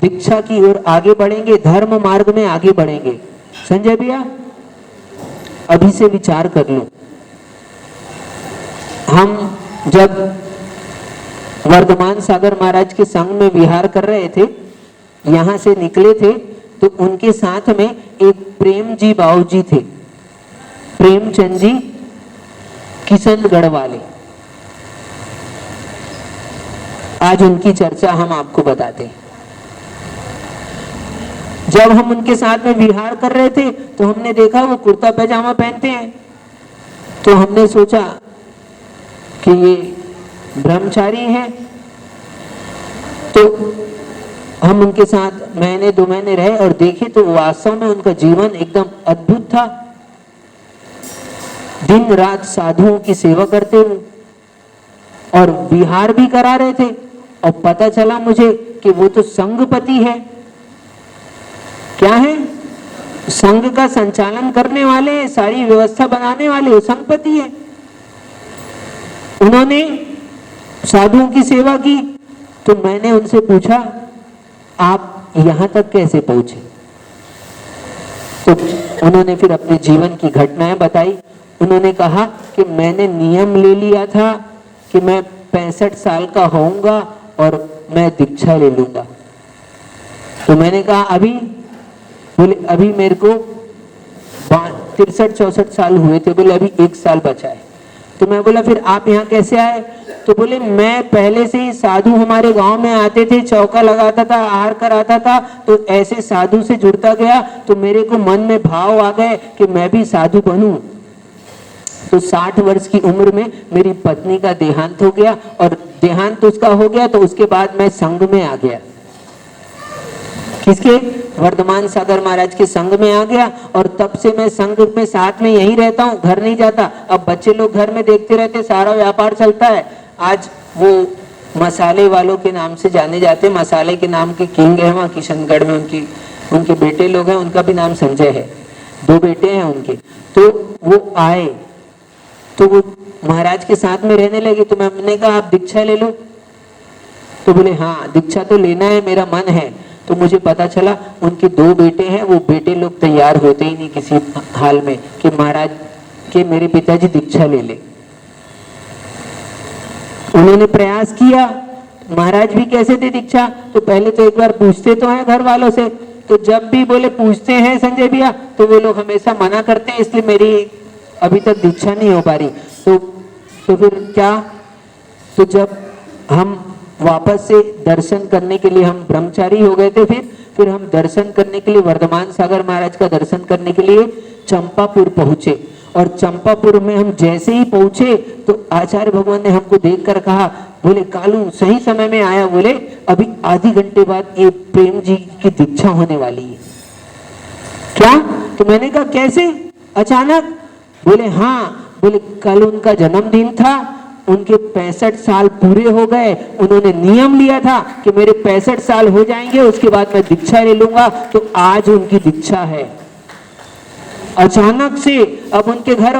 दीक्षा की ओर आगे बढ़ेंगे, धर्म मार्ग में आगे बढ़ेंगे। संजय भैया अभी से विचार कर लो। हम जब वर्धमान सागर महाराज के संग में विहार कर रहे थे, यहाँ से निकले थे, तो उनके साथ में एक प्रेम जी बाबू जी थे, प्रेमचंद जी किशनगढ़ वाले। आज उनकी चर्चा हम आपको बताते हैं। जब हम उनके साथ में विहार कर रहे थे तो हमने देखा वो कुर्ता पैजामा पहनते हैं, तो हमने सोचा कि ये ब्रह्मचारी हैं। तो हम उनके साथ महीने 2 महीने रहे और देखे तो वास्तव में उनका जीवन एकदम अद्भुत था। दिन रात साधुओं की सेवा करते हुए और विहार भी करा रहे थे। और पता चला मुझे कि वो तो संघपति है। क्या है? संघ का संचालन करने वाले, सारी व्यवस्था बनाने वाले संघपति है। उन्होंने साधुओं की सेवा की। तो मैंने उनसे पूछा, आप यहां तक कैसे पहुंचे? तो उन्होंने फिर अपने जीवन की घटनाएं बताई। उन्होंने कहा कि मैंने नियम ले लिया था कि मैं 65 साल का होऊंगा और मैं दीक्षा ले लूंगा। तो मैंने कहा अभी? बोले अभी मेरे को 63-64 साल हुए थे। बोले अभी 1 साल बचा है। तो मैं बोला फिर आप यहाँ कैसे आए? तो बोले मैं पहले से ही साधु हमारे गांव में आते थे, चौका लगाता था, आहार कराता था, तो ऐसे साधु से जुड़ता गया तो मेरे को मन में भाव आ गए कि मैं भी साधु बनूं। तो 60 वर्ष की उम्र में मेरी पत्नी का देहांत हो गया और देहांत उसका हो गया तो उसके बाद मैं संघ में आ गया। किसके? वर्धमान सागर महाराज के संघ में आ गया और तब से मैं संघ में साथ में यहीं रहता हूँ, घर नहीं जाता। अब बच्चे लोग घर में देखते रहते, सारा व्यापार चलता है। आज वो मसाले वालों के नाम से जाने जाते, मसाले के नाम के किंग है वहाँ किशनगढ़ में। उनके बेटे लोग हैं, उनका भी नाम संजय है, 2 बेटे हैं उनके। तो वो आए तो वो महाराज के साथ में रहने लगे। तो मैंने कहा आप दीक्षा ले लो। तो बोले हाँ दीक्षा तो लेना है, मेरा मन है। तो मुझे पता चला उनके 2 बेटे हैं, वो बेटे लोग तैयार होते ही नहीं किसी हाल में कि महाराज के मेरे पिताजी दीक्षा ले ले। उन्होंने प्रयास किया, महाराज भी कैसे दे दीक्षा? तो पहले तो एक बार पूछते तो हैं घर वालों से। तो जब भी बोले पूछते हैं संजय भैया, तो वो लोग हमेशा मना करते हैं, इसलिए मेरी अभी तक दीक्षा नहीं हो पा रही। तो फिर क्या? तो जब हम वापस से दर्शन करने के लिए, हम ब्रह्मचारी हो गए थे, फिर हम दर्शन करने के लिए, वर्धमान सागर महाराज का दर्शन करने के लिए चंपापुर पहुंचे। और चंपापुर में हम जैसे ही पहुंचे तो आचार्य भगवान ने हमको देखकर कहा, बोले कालू सही समय में आया। बोले अभी आधे घंटे बाद ये प्रेम जी की दीक्षा होने वाली है। क्या? तो मैंने कहा कैसे अचानक? बोले हाँ। बोले कल उनका जन्मदिन था, उनके 65 साल पूरे हो गए। उन्होंने नियम लिया था कि मेरे 65 साल हो जाएंगे उसके बाद मैं दीक्षा ले लूंगा। तो आज उनकी दीक्षा है। अचानक से अब उनके घर,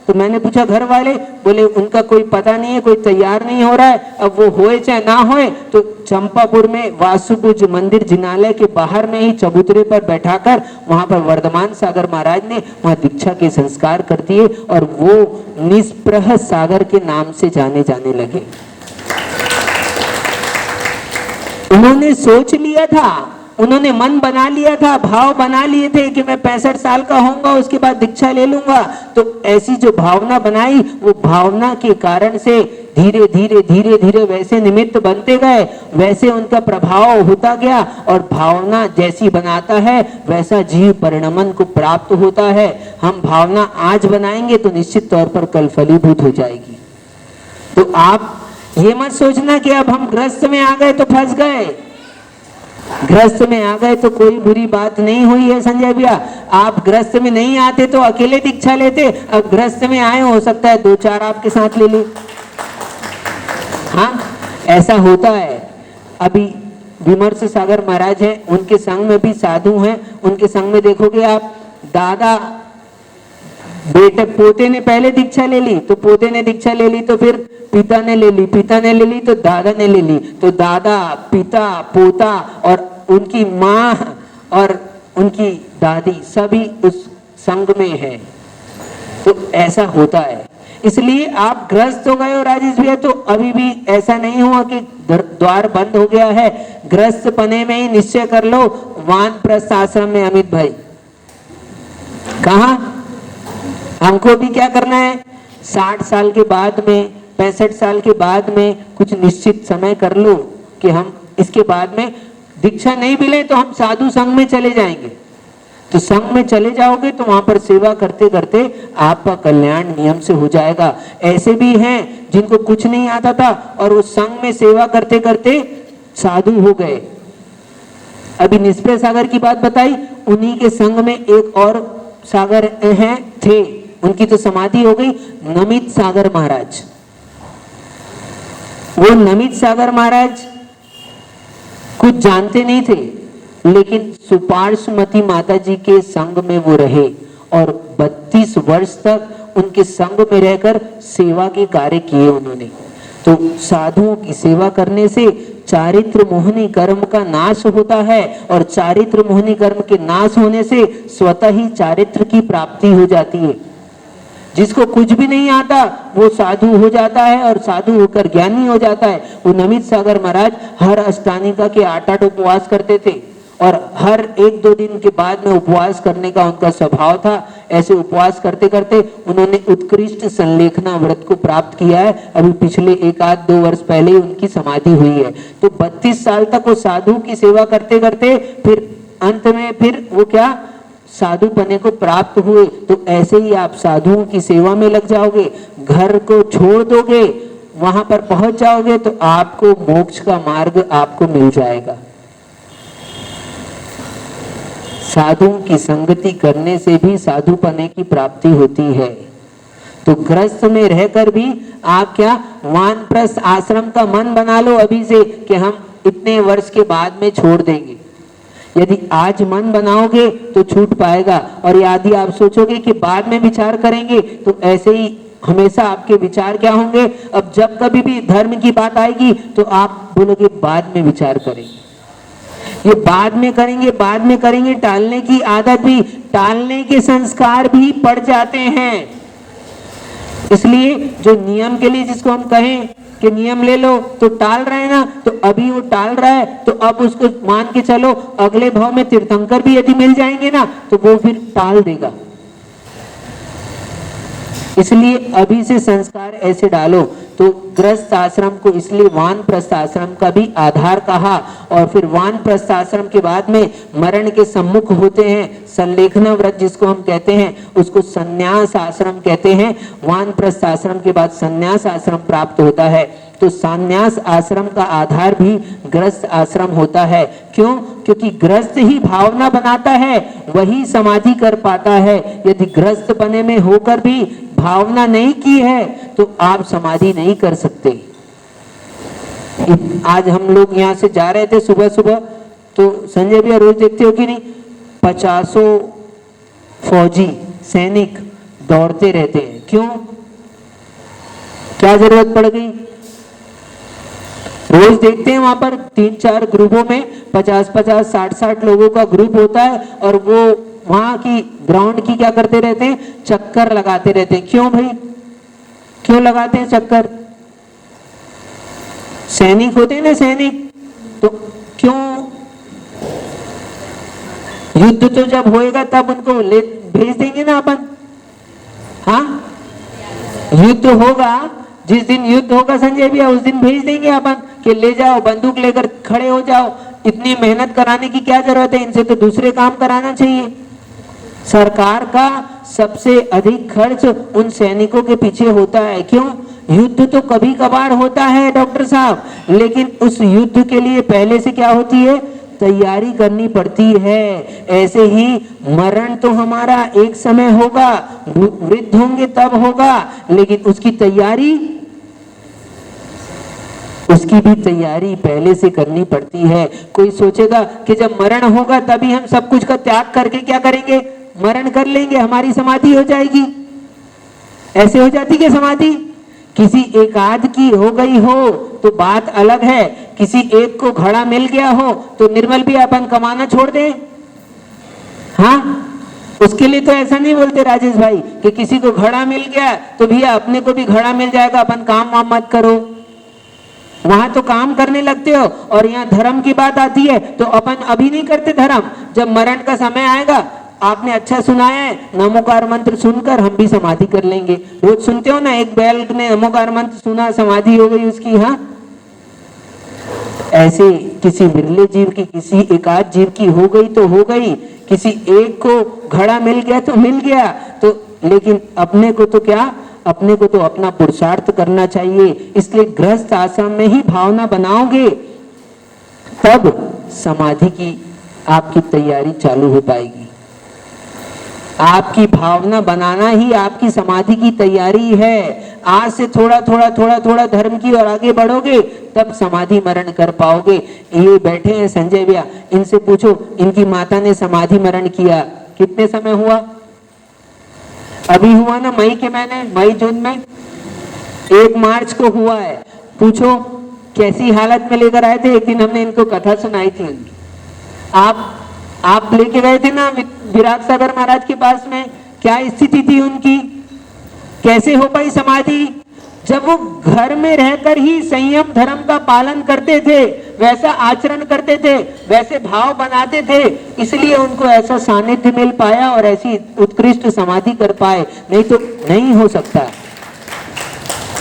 तो मैंने पूछा घर वाले, बोले उनका कोई पता नहीं है, कोई तैयार नहीं हो रहा है। अब वो होए चाहे ना होए, तो चंपापुर में वासुपुज मंदिर जिनालय के बाहर में ही चबूतरे पर बैठाकर वहां पर वर्धमान सागर महाराज ने वहां दीक्षा के संस्कार कर दिए और वो निष्प्रह सागर के नाम से जाने लगे। उन्होंने सोच लिया था, उन्होंने मन बना लिया था, भाव बना लिए थे कि मैं 65 साल का होऊंगा उसके बाद दीक्षा ले लूंगा। तो ऐसी जो भावना बनाई, वो भावना के कारण से धीरे धीरे वैसे निमित्त बनते गए, वैसे उनका प्रभाव होता गया। और भावना जैसी बनाता है वैसा जीव परिणमन को प्राप्त होता है। हम भावना आज बनाएंगे तो निश्चित तौर पर कल फलीभूत हो जाएगी। तो आप ये मत सोचना कि अब हम ग्रस्त में आ गए तो फंस गए। ग्रस्त में आ गए तो कोई बुरी बात नहीं हुई है संजय भैया। आप ग्रस्त में नहीं आते तो अकेले दीक्षा लेते, अब ग्रस्त में आए, हो सकता है 2-4 आपके साथ ले ले। हाँ ऐसा होता है। अभी विमर्श सागर महाराज है, उनके संग में भी साधु हैं। उनके संग में देखोगे आप, दादा बेटे पोते ने पहले दीक्षा ले ली, तो पोते ने दीक्षा ले ली, तो फिर पिता ने ले ली, पिता ने ले ली तो दादा ने ले ली, तो दादा पिता पोता और उनकी माँ और उनकी दादी सभी उस संघ में है। तो ऐसा होता है। इसलिए आप ग्रस्त हो गए हो राजेश भैया, तो अभी भी ऐसा नहीं हुआ कि द्वार बंद हो गया है। ग्रस्त पने में ही निश्चय कर लो, वानप्रस्थ आश्रम में। अमित भाई कहा हमको भी क्या करना है, 60 साल के बाद में, 65 साल के बाद में कुछ निश्चित समय कर लो कि हम इसके बाद में दीक्षा नहीं मिले तो हम साधु संघ में चले जाएंगे। तो संघ में चले जाओगे तो वहां पर सेवा करते करते आपका कल्याण नियम से हो जाएगा। ऐसे भी हैं जिनको कुछ नहीं आता था और वो संघ में सेवा करते करते साधु हो गए। अभी निष्प्रय सागर की बात बताई, उन्हीं के संघ में एक और सागर हैं थे, उनकी तो समाधि हो गई, नमित सागर महाराज। वो नमित सागर महाराज कुछ जानते नहीं थे, लेकिन सुपार्श्वमती माता जी के संग में वो रहे और 32 वर्ष तक उनके संग में रहकर सेवा के कार्य किए उन्होंने। तो साधुओं की सेवा करने से चारित्र मोहनी कर्म का नाश होता है और चारित्र मोहनी कर्म के नाश होने से स्वतः ही चारित्र की प्राप्ति हो जाती है। जिसको कुछ भी नहीं आता वो साधु हो जाता है और साधु होकर ज्ञानी हो जाता है। वो नमित सागर महाराज हर अष्टानिका के 8 उपवास करते थे और हर 1-2 दिन के बाद में उपवास करने का उनका स्वभाव था। ऐसे उपवास करते करते उन्होंने उत्कृष्ट संलेखना व्रत को प्राप्त किया है। अभी पिछले 1-2 वर्ष पहले ही उनकी समाधि हुई है। तो 32 साल तक वो साधु की सेवा करते करते फिर अंत में फिर वो क्या साधु पने को प्राप्त हुए। तो ऐसे ही आप साधुओं की सेवा में लग जाओगे, घर को छोड़ दोगे, वहां पर पहुंच जाओगे तो आपको मोक्ष का मार्ग आपको मिल जाएगा। साधुओं की संगति करने से भी साधु पने की प्राप्ति होती है। तो ग्रस्त में रहकर भी आप क्या वानप्रस्थ आश्रम का मन बना लो अभी से कि हम इतने वर्ष के बाद में छोड़ देंगे। यदि आज मन बनाओगे तो छूट पाएगा, और यदि आप सोचोगे कि बाद में विचार करेंगे तो ऐसे ही हमेशा आपके विचार क्या होंगे। अब जब कभी भी धर्म की बात आएगी तो आप बोलोगे बाद में विचार करेंगे, ये बाद में करेंगे। टालने की आदत भी, टालने के संस्कार भी पड़ जाते हैं। इसलिए जो नियम के लिए जिसको हम कहें कि नियम ले लो तो टाल रहे हैं ना, तो अभी वो टाल रहा है तो अब उसको मान के चलो अगले भाव में तीर्थंकर भी यदि मिल जाएंगे ना तो वो फिर टाल देगा। इसलिए अभी से संस्कार ऐसे डालो। तो ग्रस्त आश्रम को इसलिए वानप्रस्थ आश्रम का भी आधार कहा। और फिर वानप्रस्थ आश्रम के बाद में मरण के सम्मुख होते हैं संलेखना व्रत जिसको हम कहते हैं, उसको संन्यास आश्रम कहते हैं। वानप्रस्थ आश्रम के बाद संन्यास आश्रम प्राप्त होता है। तो संन्यास आश्रम का आधार भी ग्रस्त आश्रम होता है। क्यों? क्योंकि ग्रस्त ही भावना बनाता है, वही समाधि कर पाता है। यदि ग्रस्त बने में होकर भी भावना नहीं की है तो आप समाधि नहीं कर सकते। आज हम लोग यहाँ से जा रहे थे सुबह सुबह, तो संजय भैया रोज देखते हो कि नहीं, 50 फौजी सैनिक दौड़ते रहते हैं। क्यों? क्या जरूरत पड़ गई? रोज देखते हैं वहां पर 3-4 ग्रुपों में 50-50, 60-60 लोगों का ग्रुप होता है और वो वहां की ग्राउंड की क्या करते रहते हैं, चक्कर लगाते रहते हैं। क्यों भाई, क्यों लगाते हैं चक्कर? सैनिक होते हैं ना सैनिक, तो क्यों? युद्ध तो जब होएगा तब उनको ले भेज देंगे ना अपन। हाँ, युद्ध होगा, जिस दिन युद्ध होगा संजय भैया उस दिन भेज देंगे अपन कि ले जाओ बंदूक लेकर खड़े हो जाओ। इतनी मेहनत कराने की क्या जरूरत है, इनसे तो दूसरे काम कराना चाहिए। सरकार का सबसे अधिक खर्च उन सैनिकों के पीछे होता है। क्यों? युद्ध तो कभी कभार होता है डॉक्टर साहब, लेकिन उस युद्ध के लिए पहले से क्या होती है, तैयारी करनी पड़ती है। ऐसे ही मरण तो हमारा एक समय होगा, वृद्ध होंगे तब होगा, लेकिन उसकी भी तैयारी पहले से करनी पड़ती है। कोई सोचेगा कि जब मरण होगा तभी हम सब कुछ का त्याग करके क्या करेंगे, मरण कर लेंगे, हमारी समाधि हो जाएगी। ऐसे हो जाती है समाधि। किसी एकाध की हो गई हो तो बात अलग है, किसी एक को घड़ा मिल गया हो तो निर्मल भी अपन कमाना छोड़ दें। हाँ, उसके लिए तो ऐसा नहीं बोलते राजेश भाई कि किसी को घड़ा मिल गया तो भैया अपने को भी घड़ा मिल जाएगा, अपन काम वाम मत करो। वहां तो काम करने लगते हो, और यहाँ धर्म की बात आती है तो अपन अभी नहीं करते धर्म, जब मरण का समय आएगा। आपने अच्छा सुनाया है, नमोकार मंत्र सुनकर हम भी समाधि कर लेंगे। रोज सुनते हो ना, एक बैल ने नमोकार मंत्र सुना, समाधि हो गई उसकी। हाँ, ऐसे किसी बिरले जीव की, किसी एकाध जीव की हो गई तो हो गई, किसी एक को घड़ा मिल गया तो मिल गया। तो लेकिन अपने को तो क्या, अपने को तो अपना पुरुषार्थ करना चाहिए। इसलिए गृहस्थ आश्रम में ही भावना बनाओगे तब समाधि की आपकी तैयारी चालू हो पाएगी। आपकी भावना बनाना ही आपकी समाधि की तैयारी है। आज से थोड़ा थोड़ा थोड़ा थोड़ा धर्म की और आगे बढ़ोगे तब समाधि मरण कर पाओगे। ये बैठे हैं संजय भैया, इनसे पूछो, इनकी माता ने समाधि मरण किया कितने समय हुआ? अभी हुआ ना, मई के महीने, मई जून में, 1 मार्च को हुआ है। पूछो कैसी हालत में लेकर आए थे। एक दिन हमने इनको कथा सुनाई थी उनकी, आप लेके गए थे ना विराट सागर महाराज के पास में, क्या स्थिति थी उनकी, कैसे हो पाई समाधि? जब वो घर में रहकर ही संयम धर्म का पालन करते थे, वैसा आचरण करते थे, वैसे भाव बनाते थे, इसलिए उनको ऐसा सानिध्य मिल पाया और ऐसी उत्कृष्ट समाधि कर पाए, नहीं तो नहीं हो सकता।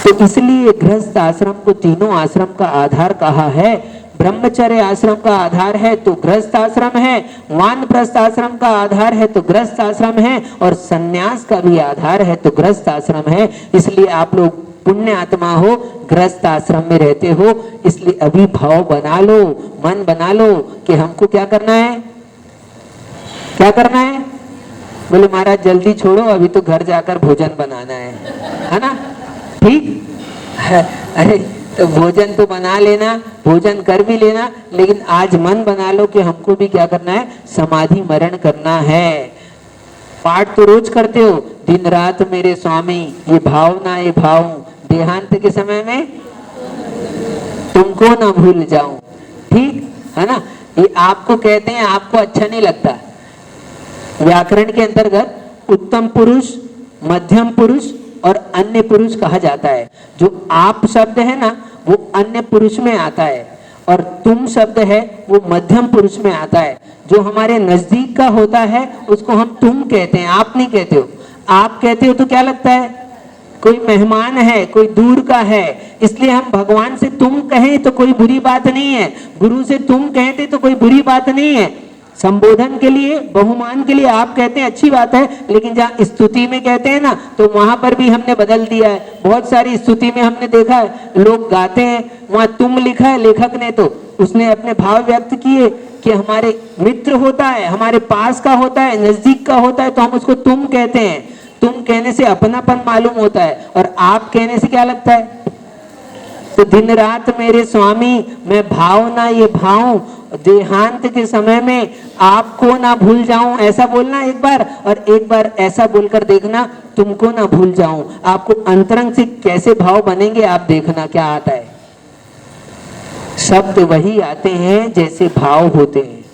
तो इसलिए गृहस्थ आश्रम को तीनों आश्रम का आधार कहा है। ब्रह्मचर्य आश्रम का आधार है तो गृहस्थ आश्रम है, वानप्रस्थ आश्रम का आधार है तो गृहस्थ आश्रम है, और सन्यास का भी आधार है तो गृहस्थ आश्रम है। इसलिए आप लोग पुण्य आत्मा हो, गृहस्थ आश्रम में रहते हो, इसलिए अभी भाव बना लो, मन बना लो कि हमको क्या करना है, क्या करना है। बोले महाराज जल्दी छोड़ो, अभी तो घर जाकर भोजन बनाना है ना? ठीक है, अरे तो भोजन तो बना लेना, भोजन कर भी लेना, लेकिन आज मन बना लो कि हमको भी क्या करना है, समाधि मरण करना है। पाठ तो रोज करते हो, दिन रात मेरे स्वामी, ये भावना, ये भाव, देहांत के समय में तुमको ना भूल जाऊं, ठीक है ना? ये आपको कहते हैं, आपको अच्छा नहीं लगता। व्याकरण के अंतर्गत उत्तम पुरुष, मध्यम पुरुष और अन्य पुरुष कहा जाता है। जो आप शब्द है ना वो अन्य पुरुष में आता है, और तुम शब्द है वो मध्यम पुरुष में आता है। जो हमारे नजदीक का होता है उसको हम तुम कहते हैं, आप नहीं कहते हो। आप कहते हो तो क्या लगता है, कोई मेहमान है, कोई दूर का है। इसलिए हम भगवान से तुम कहें तो कोई बुरी बात नहीं है, गुरु से तुम कहते तो कोई बुरी बात नहीं है। संबोधन के लिए, बहुमान के लिए आप कहते हैं, अच्छी बात है, लेकिन जहाँ स्तुति में कहते हैं ना तो वहां पर भी हमने बदल दिया है। बहुत सारी स्तुति में हमने देखा है, लोग गाते हैं, वहां तुम लिखा है लेखक ने, तो उसने अपने भाव व्यक्त किए कि हमारे मित्र होता है, हमारे पास का होता है, नजदीक का होता है, तो हम उसको तुम कहते हैं। तुम कहने से अपनापन मालूम होता है, और आप कहने से क्या लगता है। तो दिन रात मेरे स्वामी, मैं भावना ये भाव, देहांत के समय में आपको ना भूल जाऊं, ऐसा बोलना एक बार, और एक बार ऐसा बोलकर देखना, तुमको ना भूल जाऊं। आपको अंतरंग से कैसे भाव बनेंगे आप देखना क्या आता है। शब्द वही आते हैं जैसे भाव होते हैं।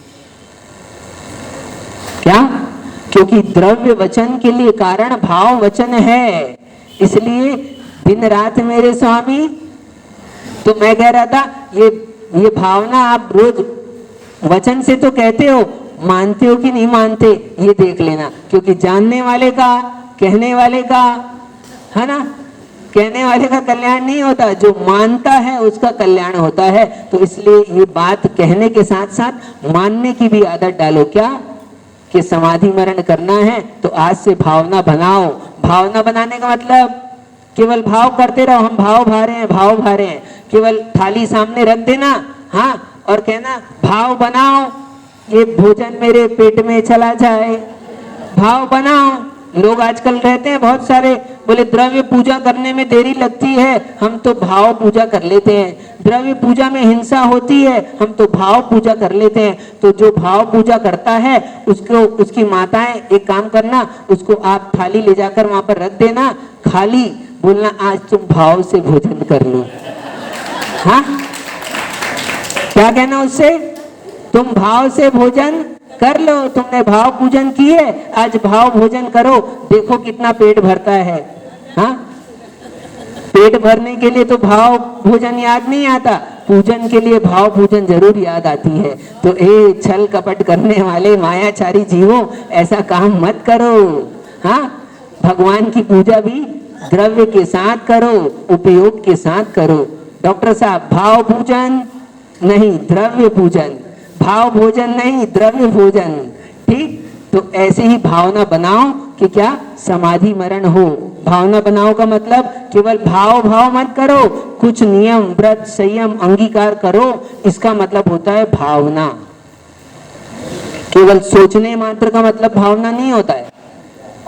क्या? क्योंकि द्रव्य वचन के लिए कारण भाव वचन है। इसलिए दिन रात मेरे स्वामी, तो मैं कह रहा था ये भावना आप रोज वचन से तो कहते हो, मानते हो कि नहीं मानते ये देख लेना। क्योंकि जानने वाले का, कहने वाले का, है ना, कहने वाले का कल्याण नहीं होता, जो मानता है उसका कल्याण होता है। तो इसलिए ये बात कहने के साथ साथ मानने की भी आदत डालो। क्या? कि समाधि मरण करना है तो आज से भावना बनाओ। भावना बनाने का मतलब केवल भाव करते रहो, हम भाव भा रहे हैं, भाव भा रहे हैं। केवल थाली सामने रख देना, हाँ, और कहना भाव बनाओ, ये भोजन मेरे पेट में चला जाए। भाव बनाओ। लोग आजकल कहते हैं बहुत सारे, बोले द्रव्य पूजा करने में देरी लगती है, हम तो भाव पूजा कर लेते हैं। द्रव्य पूजा में हिंसा होती है, हम तो भाव पूजा कर लेते हैं। तो जो भाव पूजा करता है उसको, उसकी माताएं एक काम करना, उसको आप थाली ले जाकर वहां पर रख देना, खाली बोलना आज तुम भाव से भोजन कर लो। हाँ, क्या कहना उससे, तुम भाव से भोजन कर लो, तुमने भाव पूजन किए, आज भाव भोजन करो, देखो कितना पेट भरता है। हाँ, पेट भरने के लिए तो भाव भोजन याद नहीं आता, पूजन के लिए भाव पूजन जरूर याद आती है। तो ए छल कपट करने वाले मायाचारी जीवों, ऐसा काम मत करो। हाँ, भगवान की पूजा भी द्रव्य के साथ करो, उपयोग के साथ करो। डॉक्टर साहब, भाव पूजन नहीं द्रव्य पूजन, भाव भोजन नहीं द्रव्य भोजन। ठीक, तो ऐसे ही भावना बनाओ कि क्या समाधि मरण हो। भावना बनाओ का मतलब केवल भाव भाव मत करो, कुछ नियम व्रत संयम अंगीकार करो, इसका मतलब होता है भावना। केवल सोचने मात्र का मतलब भावना नहीं होता है।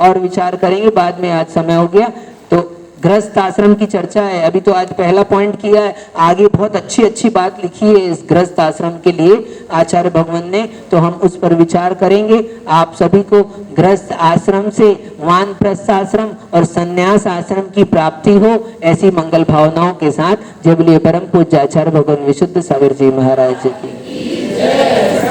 और विचार करेंगे बाद में, आज समय हो गया। तो गृहस्थ आश्रम की चर्चा है, अभी तो आज पहला पॉइंट किया है, आगे बहुत अच्छी अच्छी बात लिखी है इस गृहस्थ आश्रम के लिए आचार्य भगवान ने, तो हम उस पर विचार करेंगे। आप सभी को गृहस्थ आश्रम से वानप्रस्थ आश्रम और संन्यास आश्रम की प्राप्ति हो, ऐसी मंगल भावनाओं के साथ जय बोलिए परम पूज्य आचार्य भगवान विशुद्ध सागर जी महाराज की।